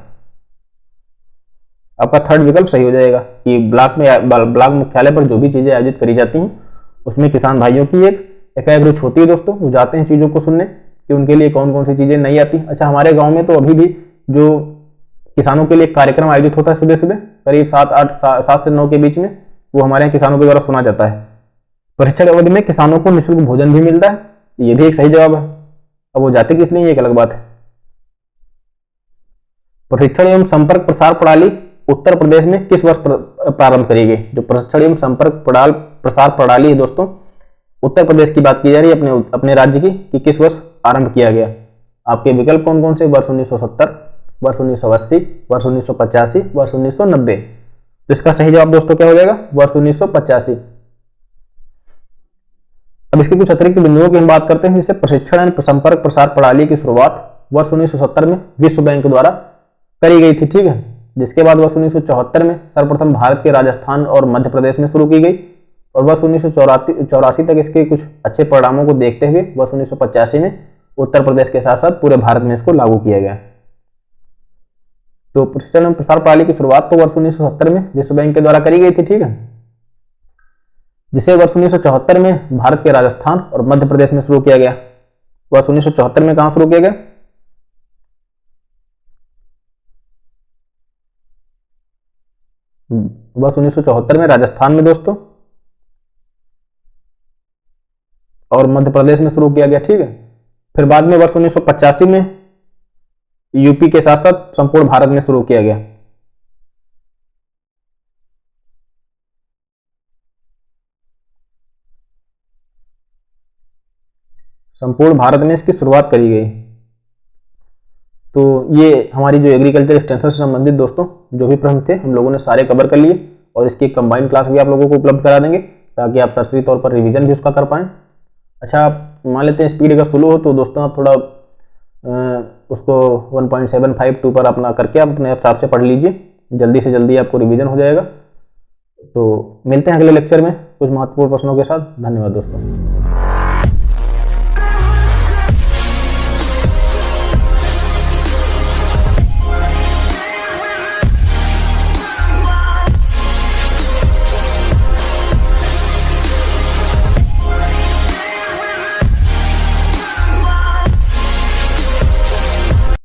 आपका थर्ड विकल्प सही हो जाएगा कि ब्लॉक मुख्यालय पर जो भी चीजें आयोजित करी जाती हैं उसमें किसान भाइयों की एक एकाग्रता होती है दोस्तों, वो जाते हैं चीजों को सुनने कि उनके लिए कौन कौन सी चीजें नहीं आती। अच्छा, हमारे गांव में तो अभी भी जो किसानों के लिए कार्यक्रम आयोजित होता है सुबह सुबह करीब 7 से 9 के बीच में, वो हमारे यहाँ किसानों के द्वारा सुना जाता है। परीक्षण अवधि में किसानों को निःशुल्क भोजन भी मिलता है, ये भी एक सही जवाब है। अब वो जाते किस लिए, ये एक अलग बात है। प्रशिक्षण एवं संपर्क प्रसार प्रणाली उत्तर प्रदेश में किस वर्ष प्रारंभ करी गई? जो प्रशिक्षण एवं संपर्क प्रसार प्रणाली है दोस्तों, उत्तर प्रदेश की बात की जा रही है, अपने राज्य की, कि किस वर्ष आरंभ किया गया। आपके विकल्प कौन कौन से? वर्ष 1970, वर्ष 1980, वर्ष 1985, वर्ष 1990। तो इसका सही जवाब दोस्तों क्या हो जाएगा? वर्ष 1985। अब इसके कुछ अतिरिक्त बिंदुओं की हम बात करते हैं, जैसे प्रशिक्षण एवं संपर्क प्रसार प्रणाली की शुरुआत वर्ष 1970 में विश्व बैंक द्वारा करी गई थी, ठीक है। जिसके बाद वर्ष 1974 में सर्वप्रथम भारत के राजस्थान और मध्य प्रदेश में शुरू की गई, और वर्ष 1984 तक इसके कुछ अच्छे परिणामों को देखते हुए वर्ष 1985 में उत्तर प्रदेश के साथ साथ पूरे भारत में इसको लागू किया गया। तो प्रशिक्षण एवं प्रसार प्रणाली की शुरुआत तो वर्ष 1970 में विश्व बैंक के द्वारा करी गई थी, ठीक है, जिसे वर्ष 1974 में भारत के राजस्थान और मध्य प्रदेश में शुरू किया गया। वर्ष 1974 में कहां शुरू किया गया? वर्ष 1974 में राजस्थान में दोस्तों, और मध्य प्रदेश में शुरू किया गया, ठीक है। फिर बाद में वर्ष 1985 में यूपी के साथ साथ संपूर्ण भारत में शुरू किया गया। संपूर्ण भारत में इसकी शुरुआत करी गई। तो ये हमारी जो एग्रीकल्चर एक्सटेंशन से संबंधित दोस्तों जो भी प्रश्न थे हम लोगों ने सारे कवर कर लिए, और इसकी कंबाइंड क्लास भी आप लोगों को उपलब्ध करा देंगे ताकि आप सरसरी तौर पर रिवीजन भी उसका कर पाएं। अच्छा, आप मान लेते हैं स्पीड अगर स्लो हो तो दोस्तों आप थोड़ा उसको 1.752 पर अपना करके आप अपने हिसाब से पढ़ लीजिए, जल्दी से जल्दी आपको रिवीजन हो जाएगा। तो मिलते हैं अगले लेक्चर में कुछ महत्वपूर्ण प्रश्नों के साथ। धन्यवाद दोस्तों।